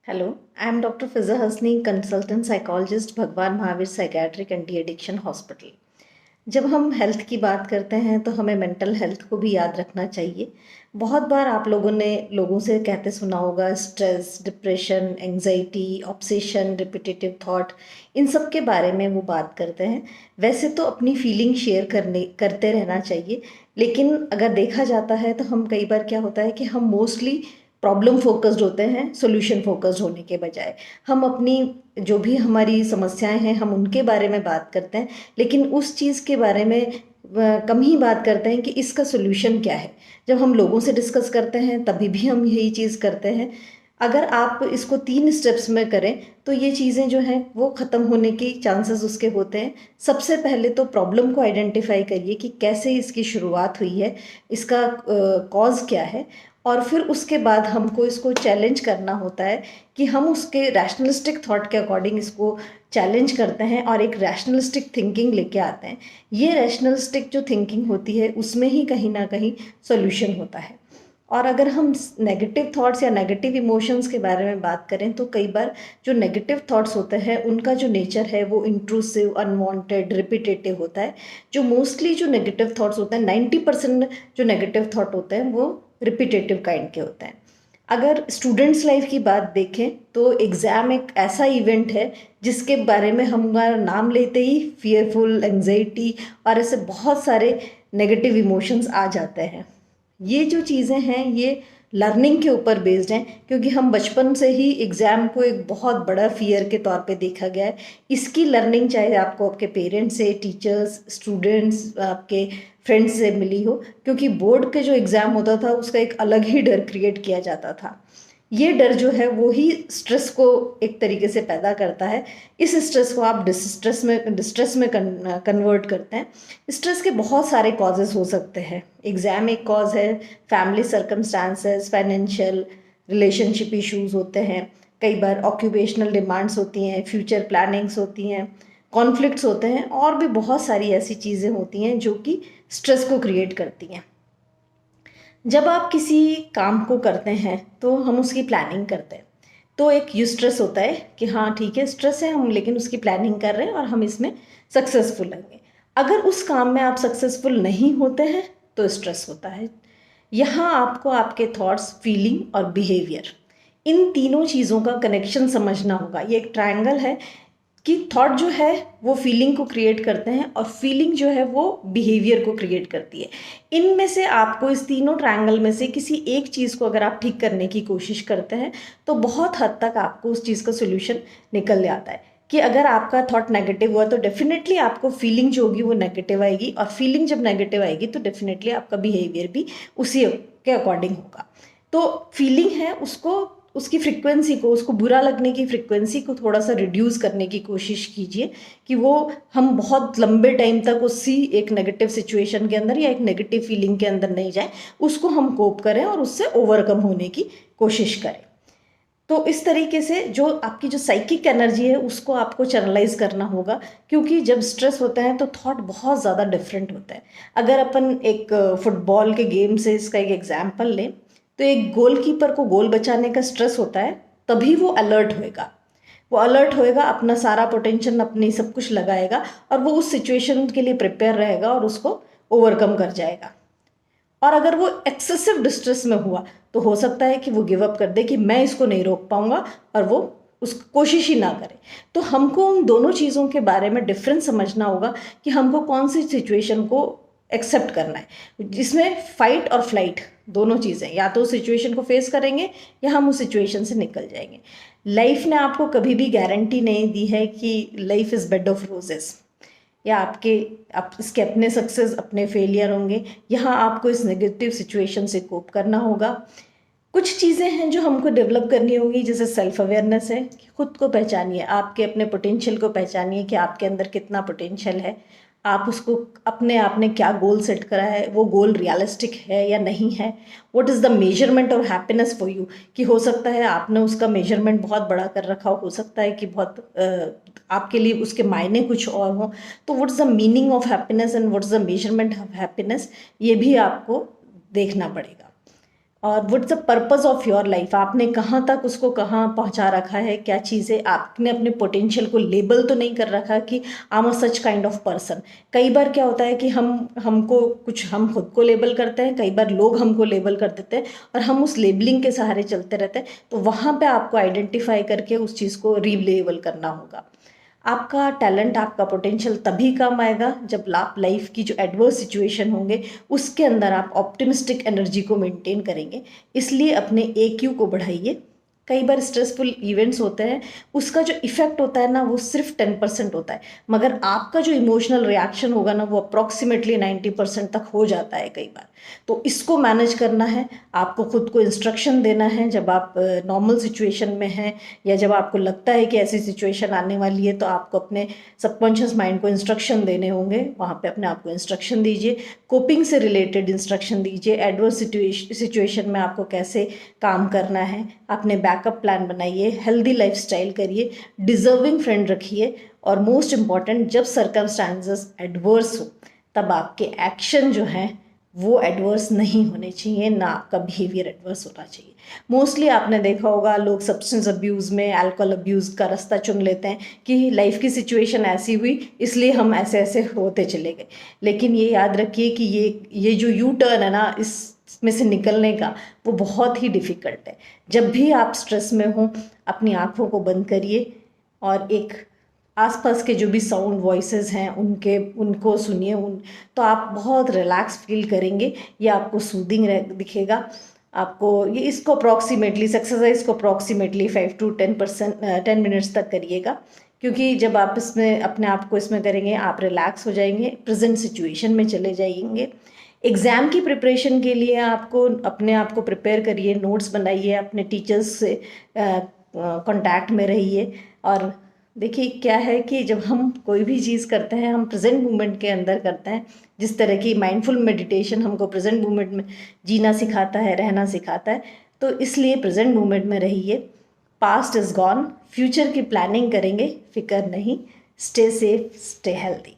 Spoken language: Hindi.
Hello, I am Dr. Fiza Hasni, consultant psychologist, भगवान Mahavir psychiatric anti addiction hospital. जब हम हेल्थ की बात करते हैं तो हमें मेंटल हेल्थ को भी याद रखना चाहिए। बहुत बार आप लोगों ने लोगों से कहते सुना होगा stress, depression, anxiety, obsession, repetitive thought, इन सब के बारे में वो बात करते हैं। वैसे तो अपनी फीलिंग शेयर करते रहना चाहिए, लेकिन अगर देखा जाता है तो हम कई बार क्या होता है कि हम मोस्टली प्रॉब्लम फोकस्ड होते हैं सोल्यूशन फोकस्ड होने के बजाय। हम अपनी जो भी हमारी समस्याएं हैं हम उनके बारे में बात करते हैं, लेकिन उस चीज़ के बारे में कम ही बात करते हैं कि इसका सोल्यूशन क्या है। जब हम लोगों से डिस्कस करते हैं तभी भी हम यही चीज़ करते हैं। अगर आप इसको 3 स्टेप्स में करें तो ये चीज़ें जो हैं वो ख़त्म होने की चांसेस उसके होते हैं। सबसे पहले तो प्रॉब्लम को आइडेंटिफाई करिए कि कैसे इसकी शुरुआत हुई है, इसका कॉज क्या है, और फिर उसके बाद हमको इसको चैलेंज करना होता है कि हम उसके रैशनलिस्टिक थॉट के अकॉर्डिंग इसको चैलेंज करते हैं और एक रैशनलिस्टिक थिंकिंग लेके आते हैं। ये रैशनलिस्टिक जो थिंकिंग होती है उसमें ही कहीं ना कहीं सॉल्यूशन होता है। और अगर हम नेगेटिव थॉट्स या नेगेटिव इमोशंस के बारे में बात करें तो कई बार जो नेगेटिव थॉट्स होते हैं उनका जो नेचर है वो इंट्रूसिव, अनवांटेड, रिपीटेटिव होता है। जो मोस्टली जो नेगेटिव थॉट्स होते हैं 90% जो नेगेटिव थॉट होते हैं वो रिपीटेटिव काइंड के होते हैं। अगर स्टूडेंट्स लाइफ की बात देखें तो एग्ज़ाम एक ऐसा इवेंट है जिसके बारे में हमारा नाम लेते ही फियरफुल, एंजाइटी और ऐसे बहुत सारे नेगेटिव इमोशंस आ जाते हैं। ये जो चीज़ें हैं ये लर्निंग के ऊपर बेस्ड हैं, क्योंकि हम बचपन से ही एग्ज़ाम को एक बहुत बड़ा फियर के तौर पे देखा गया है। इसकी लर्निंग चाहे आपको आपके पेरेंट्स से, टीचर्स, स्टूडेंट्स, आपके फ्रेंड्स से मिली हो, क्योंकि बोर्ड के जो एग्ज़ाम होता था उसका एक अलग ही डर क्रिएट किया जाता था। ये डर जो है वो ही स्ट्रेस को एक तरीके से पैदा करता है। इस स्ट्रेस को आप डिस्ट्रेस में कन्वर्ट करते हैं। स्ट्रेस के बहुत सारे कॉजेज़ हो सकते हैं। एग्ज़ाम एक कॉज है, family circumstances, financial, relationship issues होते हैं, कई बार ऑक्यूपेशनल डिमांड्स होती हैं, फ्यूचर प्लानिंग्स होती हैं, कॉन्फ्लिक्ट्स होते हैं, और भी बहुत सारी ऐसी चीज़ें होती हैं जो कि स्ट्रेस को क्रिएट करती हैं। जब आप किसी काम को करते हैं तो हम उसकी प्लानिंग करते हैं, तो एक ये स्ट्रेस होता है कि हाँ ठीक है स्ट्रेस है, हम लेकिन उसकी प्लानिंग कर रहे हैं और हम इसमें सक्सेसफुल होंगे। अगर उस काम में आप सक्सेसफुल नहीं होते हैं तो स्ट्रेस होता है। यहाँ आपको आपके थॉट्स, फीलिंग और बिहेवियर, इन तीनों चीज़ों का कनेक्शन समझना होगा। ये एक ट्रायंगल है कि थॉट जो है वो फीलिंग को क्रिएट करते हैं और फीलिंग जो है वो बिहेवियर को क्रिएट करती है। इनमें से आपको, इस तीनों ट्रायंगल में से किसी एक चीज़ को अगर आप ठीक करने की कोशिश करते हैं तो बहुत हद तक आपको उस चीज़ का सोल्यूशन निकल जाता है। कि अगर आपका थॉट नेगेटिव हुआ तो डेफिनेटली आपको फीलिंग जो होगी वो नेगेटिव आएगी, और फीलिंग जब नेगेटिव आएगी तो डेफिनेटली आपका बिहेवियर भी उसी के अकॉर्डिंग होगा। तो फीलिंग है उसको, उसकी फ्रिक्वेंसी को, उसको बुरा लगने की फ्रिक्वेंसी को थोड़ा सा रिड्यूस करने की कोशिश कीजिए कि वो हम बहुत लंबे टाइम तक उसी एक नेगेटिव सिचुएशन के अंदर या एक नेगेटिव फीलिंग के अंदर नहीं जाए, उसको हम कोप करें और उससे ओवरकम होने की कोशिश करें। तो इस तरीके से जो आपकी जो साइकिक एनर्जी है उसको आपको चैनलाइज करना होगा, क्योंकि जब स्ट्रेस होता है तो थॉट बहुत ज़्यादा डिफरेंट होता है। अगर अपन एक फुटबॉल के गेम से इसका एक एग्जाम्पल लें तो एक गोलकीपर को गोल बचाने का स्ट्रेस होता है, तभी वो अलर्ट होएगा। वो अलर्ट होएगा, अपना सारा पोटेंशियल, अपनी सब कुछ लगाएगा और वो उस सिचुएशन के लिए प्रिपेयर रहेगा और उसको ओवरकम कर जाएगा। और अगर वो एक्सेसिव डिस्ट्रेस में हुआ तो हो सकता है कि वो गिव अप कर दे कि मैं इसको नहीं रोक पाऊंगा, और वो उस कोशिश ही ना करे। तो हमको उन दोनों चीज़ों के बारे में डिफरेंस समझना होगा कि हमको कौन सी सिचुएशन को एक्सेप्ट करना है, जिसमें फाइट और फ्लाइट दोनों चीज़ें, या तो सिचुएशन को फेस करेंगे या हम उस सिचुएशन से निकल जाएंगे। लाइफ ने आपको कभी भी गारंटी नहीं दी है कि life is bed of roses, या आप इसके अपने सक्सेस, अपने फेलियर होंगे। यहाँ आपको इस नेगेटिव सिचुएशन से कोप करना होगा। कुछ चीज़ें हैं जो हमको डेवलप करनी होंगी, जैसे सेल्फ अवेयरनेस है कि खुद को पहचानिए, आपके अपने पोटेंशियल को पहचानिए कि आपके अंदर कितना पोटेंशियल है, आप उसको, अपने आपने क्या गोल सेट करा है, वो गोल रियलिस्टिक है या नहीं है। What is the measurement of happiness for you, कि हो सकता है आपने उसका मेजरमेंट बहुत बड़ा कर रखा हो सकता है कि बहुत आपके लिए उसके मायने कुछ और हों। तो what is the meaning of happiness and what is the measurement of happiness, ये भी आपको देखना पड़ेगा। और what's the purpose of your life, आपने कहाँ तक उसको कहाँ पहुँचा रखा है, क्या चीज़ें आपने अपने पोटेंशियल को लेबल तो नहीं कर रखा कि I am a such kind of person. कई बार क्या होता है कि हम खुद को लेबल करते हैं, कई बार लोग हमको लेबल कर देते हैं और हम उस लेबलिंग के सहारे चलते रहते हैं। तो वहाँ पे आपको आइडेंटिफाई करके उस चीज़ को रीलेबल करना होगा। आपका टैलेंट, आपका पोटेंशियल तभी काम आएगा जब आप लाइफ की जो एडवर्स सिचुएशन होंगे उसके अंदर आप ऑप्टिमिस्टिक एनर्जी को मेंटेन करेंगे। इसलिए अपने AQ को बढ़ाइए। कई बार स्ट्रेसफुल इवेंट्स होते हैं, उसका जो इफेक्ट होता है ना वो सिर्फ 10% होता है, मगर आपका जो इमोशनल रिएक्शन होगा ना वो अप्रॉक्सीमेटली 90% तक हो जाता है कई बार। तो इसको मैनेज करना है, आपको खुद को इंस्ट्रक्शन देना है। जब आप नॉर्मल सिचुएशन में हैं या जब आपको लगता है कि ऐसी सिचुएशन आने वाली है, तो आपको अपने सबकॉन्शियस माइंड को इंस्ट्रक्शन देने होंगे। वहाँ पे अपने आप को इंस्ट्रक्शन दीजिए, कोपिंग से रिलेटेड इंस्ट्रक्शन दीजिए, एडवर्स सिचुएशन में आपको कैसे काम करना है, अपने बैकअप प्लान बनाइए, हेल्दी लाइफस्टाइल करिए, डिजर्विंग फ्रेंड रखिए। और मोस्ट इम्पॉर्टेंट, जब सर्कमस्टांसेस एडवर्स हो तब आपके एक्शन जो हैं वो एडवर्स नहीं होने चाहिए, ना आपका बिहेवियर एडवर्स होना चाहिए। मोस्टली आपने देखा होगा लोग सब्सटेंस अब्यूज़ में, अल्कोहल अब्यूज़ का रास्ता चुन लेते हैं कि लाइफ की सिचुएशन ऐसी हुई इसलिए हम ऐसे ऐसे होते चले गए। लेकिन ये याद रखिए कि ये जो यू टर्न है ना, इसमें से निकलने का वो बहुत ही डिफ़िकल्ट है। जब भी आप स्ट्रेस में हो अपनी आँखों को बंद करिए और एक आसपास के जो भी साउंड वॉइसेस हैं उनको सुनिए। तो आप बहुत रिलैक्स फील करेंगे, ये आपको सूदिंग दिखेगा। आपको ये इसको अप्रॉक्सीमेटली इस एक्सरसाइज को अप्रॉक्सीमेटली 5 to 10 मिनट्स तक करिएगा, क्योंकि जब आप इसमें अपने आप को इसमें करेंगे आप रिलैक्स हो जाएंगे, प्रेजेंट सिचुएशन में चले जाएंगे। एग्ज़ाम की प्रिपरेशन के लिए आपको अपने आप को प्रिपेयर करिए, नोट्स बनाइए, अपने टीचर्स से कांटेक्ट में रहिए। और देखिए क्या है कि जब हम कोई भी चीज़ करते हैं हम प्रेजेंट मोमेंट के अंदर करते हैं। जिस तरह की माइंडफुल मेडिटेशन हमको प्रेजेंट मोमेंट में जीना सिखाता है, रहना सिखाता है, तो इसलिए प्रेजेंट मोमेंट में रहिए। पास्ट इज़ गॉन, फ्यूचर की प्लानिंग करेंगे, फिक्र नहीं। Stay safe, stay healthy.